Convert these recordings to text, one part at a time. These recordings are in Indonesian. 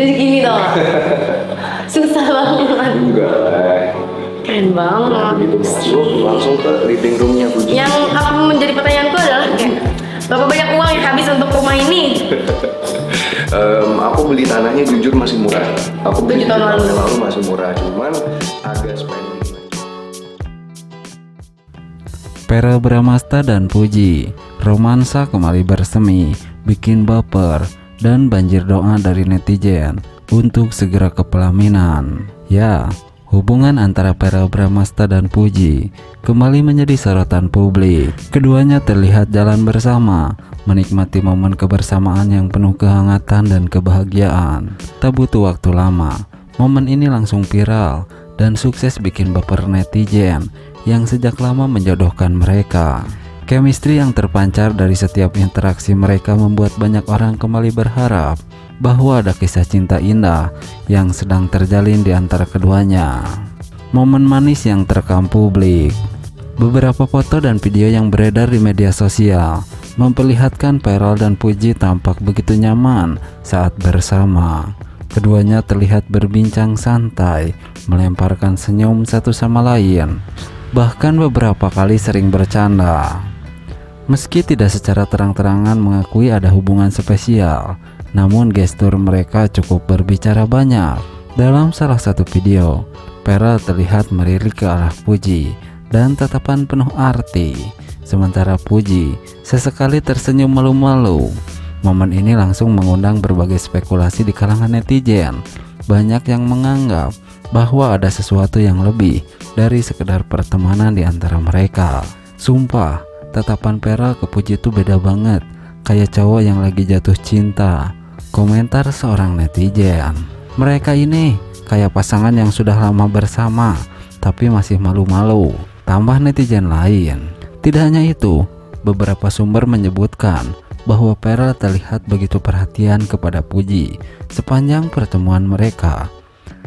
segini tau gak? Susah banget. Enggak lah. Keren banget. Gitu masuk langsung ke living roomnya Puji. Yang apa menjadi pertanyaanku adalah kayak berapa banyak uang yang habis untuk rumah ini? Aku beli tanahnya jujur masih murah. Aku beli 7 tahun lalu. masih murah, cuman agak spending. Verrell Bramasta dan Puji, romansa kembali bersemi, bikin baper, dan banjir doa dari netizen untuk segera ke pelaminan. Ya, hubungan antara Verrell Bramasta dan Puji kembali menjadi sorotan publik. Keduanya terlihat jalan bersama, menikmati momen kebersamaan yang penuh kehangatan dan kebahagiaan. Tak butuh waktu lama, momen ini langsung viral dan sukses bikin baper netizen yang sejak lama menjodohkan mereka. Chemistry yang terpancar dari setiap interaksi mereka membuat banyak orang kembali berharap bahwa ada kisah cinta indah yang sedang terjalin di antara keduanya. Momen manis yang terekam publik. Beberapa foto dan video yang beredar di media sosial memperlihatkan Verrell dan Puji tampak begitu nyaman saat bersama. Keduanya terlihat berbincang santai, melemparkan senyum satu sama lain. Bahkan beberapa kali sering bercanda. Meski tidak secara terang-terangan mengakui ada hubungan spesial, namun gestur mereka cukup berbicara banyak. Dalam salah satu video, Verrell terlihat melirik ke arah Puji dan tatapan penuh arti, sementara Puji sesekali tersenyum malu-malu. Momen ini langsung mengundang berbagai spekulasi di kalangan netizen. Banyak yang menganggap bahwa ada sesuatu yang lebih dari sekedar pertemanan di antara mereka. Sumpah, tatapan Verrell ke Puji itu beda banget, kayak cowok yang lagi jatuh cinta. Komentar seorang netizen. Mereka ini kayak pasangan yang sudah lama bersama, tapi masih malu-malu. Tambah netizen lain. Tidak hanya itu, beberapa sumber menyebutkan bahwa Verrell terlihat begitu perhatian kepada Puji sepanjang pertemuan mereka.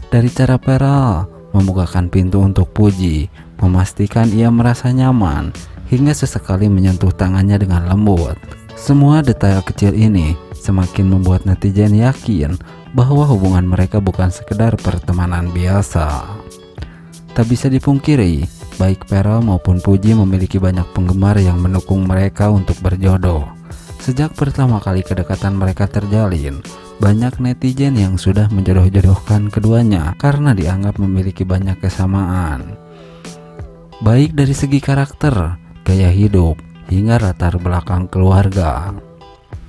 Dari cara Verrell membukakan pintu untuk Puji, memastikan ia merasa nyaman, hingga sesekali menyentuh tangannya dengan lembut. Semua detail kecil ini semakin membuat netizen yakin bahwa hubungan mereka bukan sekedar pertemanan biasa. Tak bisa dipungkiri, baik Verrell maupun Puji memiliki banyak penggemar yang mendukung mereka untuk berjodoh. Sejak pertama kali kedekatan mereka terjalin, banyak netizen yang sudah menjodoh-jodohkan keduanya karena dianggap memiliki banyak kesamaan, baik dari segi karakter, gaya hidup, hingga latar belakang keluarga.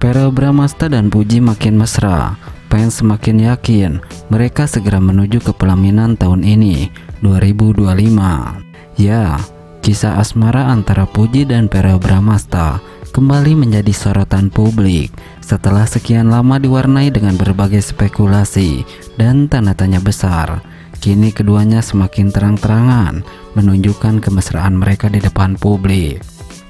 Verrell Bramasta dan Puji makin mesra. Fans semakin yakin mereka segera menuju ke pelaminan tahun ini, 2025. Ya, kisah asmara antara Puji dan Verrell Bramasta kembali menjadi sorotan publik setelah sekian lama diwarnai dengan berbagai spekulasi dan tanda tanya besar. Kini keduanya semakin terang-terangan menunjukkan kemesraan mereka di depan publik.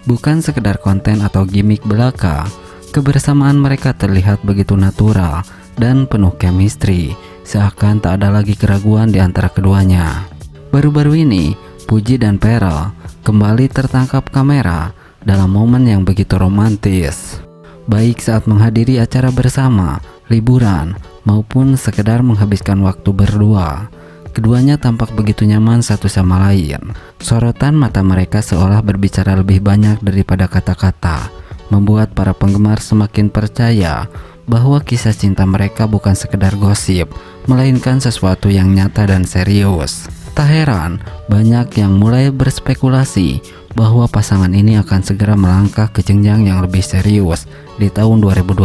Bukan sekedar konten atau gimmick belaka, kebersamaan mereka terlihat begitu natural dan penuh chemistry, seakan tak ada lagi keraguan di antara keduanya. Baru-baru ini, Puji dan Verrell kembali tertangkap kamera dalam momen yang begitu romantis, baik saat menghadiri acara bersama, liburan, maupun sekedar menghabiskan waktu berdua. Keduanya tampak begitu nyaman satu sama lain. Sorotan mata mereka seolah berbicara lebih banyak daripada kata-kata, membuat para penggemar semakin percaya bahwa kisah cinta mereka bukan sekedar gosip, melainkan sesuatu yang nyata dan serius. Tak heran, banyak yang mulai berspekulasi bahwa pasangan ini akan segera melangkah ke jenjang yang lebih serius di tahun 2025.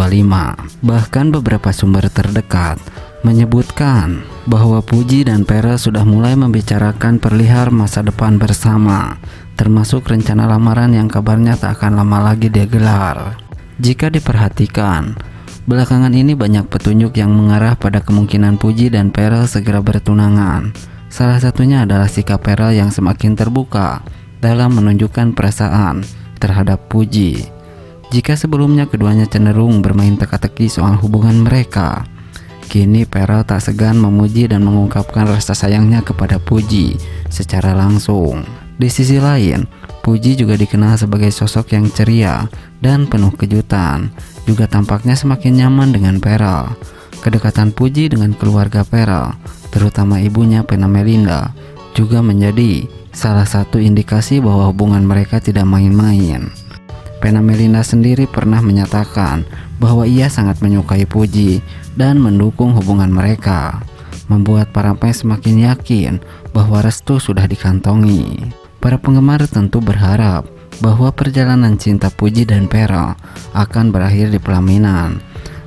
Bahkan beberapa sumber terdekat menyebutkan bahwa Puji dan Verrell sudah mulai membicarakan perihal masa depan bersama, termasuk rencana lamaran yang kabarnya tak akan lama lagi digelar. Jika diperhatikan, belakangan ini banyak petunjuk yang mengarah pada kemungkinan Puji dan Verrell segera bertunangan. Salah satunya adalah sikap Verrell yang semakin terbuka dalam menunjukkan perasaan terhadap Puji. Jika sebelumnya keduanya cenderung bermain teka-teki soal hubungan mereka, kini Verrell tak segan memuji dan mengungkapkan rasa sayangnya kepada Puji secara langsung. Di sisi lain, Puji juga dikenal sebagai sosok yang ceria dan penuh kejutan, juga tampaknya semakin nyaman dengan Verrell. Kedekatan Puji dengan keluarga Pearl, terutama ibunya Pena Melinda, juga menjadi salah satu indikasi bahwa hubungan mereka tidak main-main. Pena Melinda sendiri pernah menyatakan bahwa ia sangat menyukai Puji dan mendukung hubungan mereka, membuat para fans semakin yakin bahwa restu sudah dikantongi. Para penggemar tentu berharap bahwa perjalanan cinta Puji dan Pearl akan berakhir di pelaminan.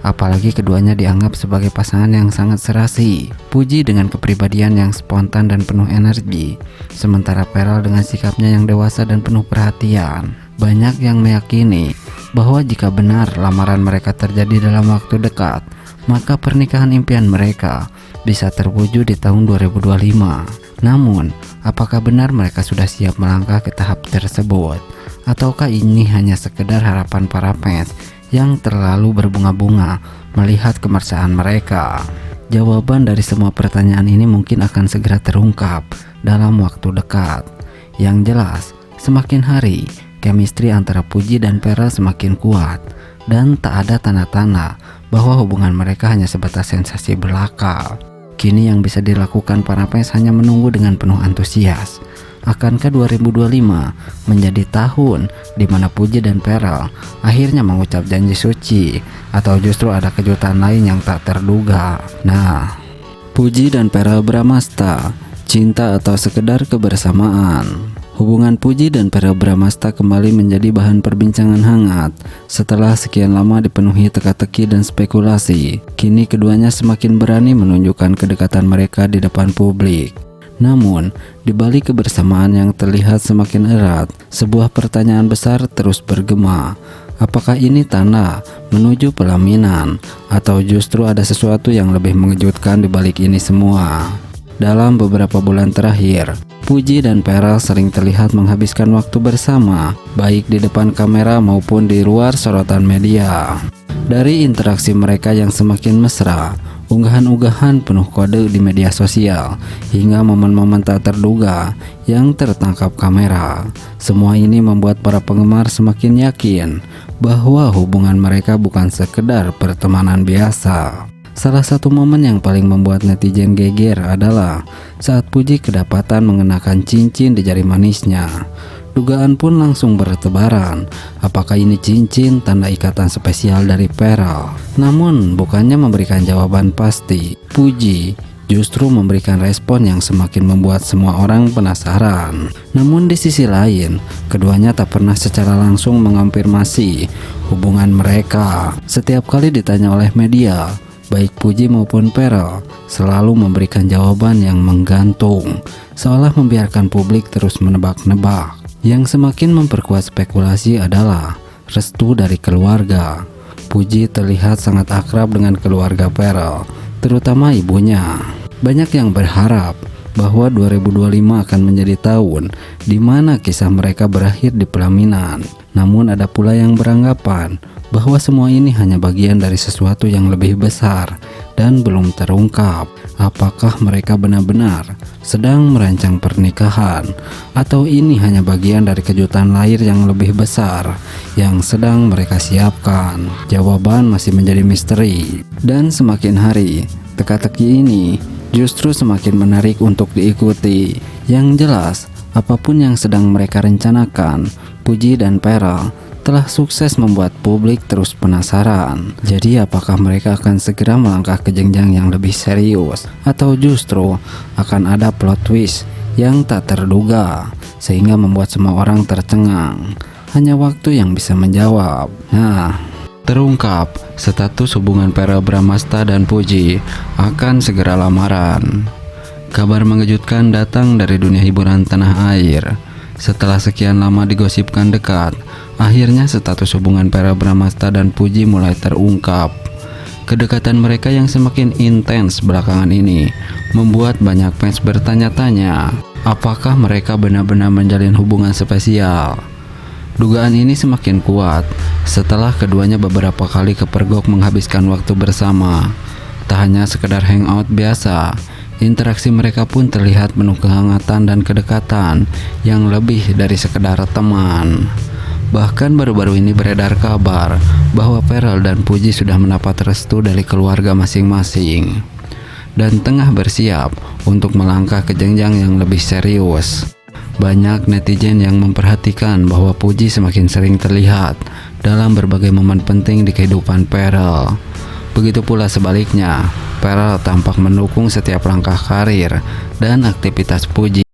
Apalagi keduanya dianggap sebagai pasangan yang sangat serasi. Puji dengan kepribadian yang spontan dan penuh energi, sementara Pearl dengan sikapnya yang dewasa dan penuh perhatian. Banyak yang meyakini bahwa jika benar lamaran mereka terjadi dalam waktu dekat, maka pernikahan impian mereka bisa terwujud di tahun 2025. Namun, apakah benar mereka sudah siap melangkah ke tahap tersebut? Ataukah ini hanya sekedar harapan para fans yang terlalu berbunga-bunga melihat kemesraan mereka? Jawaban dari semua pertanyaan ini mungkin akan segera terungkap dalam waktu dekat. Yang jelas, semakin hari, chemistry antara Puji dan Pearl semakin kuat, dan tak ada tanda-tanda bahwa hubungan mereka hanya sebatas sensasi belaka. Kini yang bisa dilakukan para fans hanya menunggu dengan penuh antusias. Akankah 2025 menjadi tahun di mana Puji dan Pearl akhirnya mengucap janji suci, atau justru ada kejutan lain yang tak terduga? Nah, Puji dan Pearl Bramasta, cinta atau sekedar kebersamaan? Hubungan Puji dan Pearl Bramasta kembali menjadi bahan perbincangan hangat setelah sekian lama dipenuhi teka-teki dan spekulasi. Kini keduanya semakin berani menunjukkan kedekatan mereka di depan publik. Namun, di balik kebersamaan yang terlihat semakin erat, sebuah pertanyaan besar terus bergema. Apakah ini tanda menuju pelaminan, atau justru ada sesuatu yang lebih mengejutkan di balik ini semua? Dalam beberapa bulan terakhir, Puji dan Pearl sering terlihat menghabiskan waktu bersama, baik di depan kamera maupun di luar sorotan media. Dari interaksi mereka yang semakin mesra, unggahan-unggahan penuh kode di media sosial, hingga momen-momen tak terduga yang tertangkap kamera, semua ini membuat para penggemar semakin yakin bahwa hubungan mereka bukan sekedar pertemanan biasa. Salah satu momen yang paling membuat netizen geger adalah saat Puji kedapatan mengenakan cincin di jari manisnya. Dugaan pun langsung bertebaran, apakah ini cincin tanda ikatan spesial dari Pearl? Namun bukannya memberikan jawaban pasti, Puji justru memberikan respon yang semakin membuat semua orang penasaran. Namun di sisi lain, keduanya tak pernah secara langsung mengonfirmasi hubungan mereka. Setiap kali ditanya oleh media, baik Puji maupun Pearl selalu memberikan jawaban yang menggantung, seolah membiarkan publik terus menebak-nebak. Yang semakin memperkuat spekulasi adalah restu dari keluarga. Puji terlihat sangat akrab dengan keluarga Pearl, terutama ibunya. Banyak yang berharap bahwa 2025 akan menjadi tahun di mana kisah mereka berakhir di pelaminan. Namun ada pula yang beranggapan bahwa semua ini hanya bagian dari sesuatu yang lebih besar dan belum terungkap. Apakah mereka benar-benar sedang merancang pernikahan, atau ini hanya bagian dari kejutan lahir yang lebih besar yang sedang mereka siapkan? Jawaban masih menjadi misteri, dan semakin hari teka-teki ini justru semakin menarik untuk diikuti. Yang jelas, apapun yang sedang mereka rencanakan, Puji dan Pearl telah sukses membuat publik terus penasaran. Jadi apakah mereka akan segera melangkah ke jenjang yang lebih serius, atau justru akan ada plot twist yang tak terduga sehingga membuat semua orang tercengang? Hanya waktu yang bisa menjawab. Nah, terungkap status hubungan Pearl Bramasta dan Puji akan segera lamaran. Kabar mengejutkan datang dari dunia hiburan tanah air. Setelah sekian lama digosipkan dekat, akhirnya status hubungan Pearl Bramasta dan Puji mulai terungkap. Kedekatan mereka yang semakin intens belakangan ini membuat banyak fans bertanya-tanya, apakah mereka benar-benar menjalin hubungan spesial? Dugaan ini semakin kuat setelah keduanya beberapa kali kepergok menghabiskan waktu bersama. Tak hanya sekedar hangout biasa, interaksi mereka pun terlihat penuh kehangatan dan kedekatan yang lebih dari sekedar teman. Bahkan baru-baru ini beredar kabar bahwa Farel dan Puji sudah mendapat restu dari keluarga masing-masing dan tengah bersiap untuk melangkah ke jenjang yang lebih serius. Banyak netizen yang memperhatikan bahwa Puji semakin sering terlihat dalam berbagai momen penting di kehidupan Farel. Begitu pula sebaliknya, Farel tampak mendukung setiap langkah karir dan aktivitas Puji.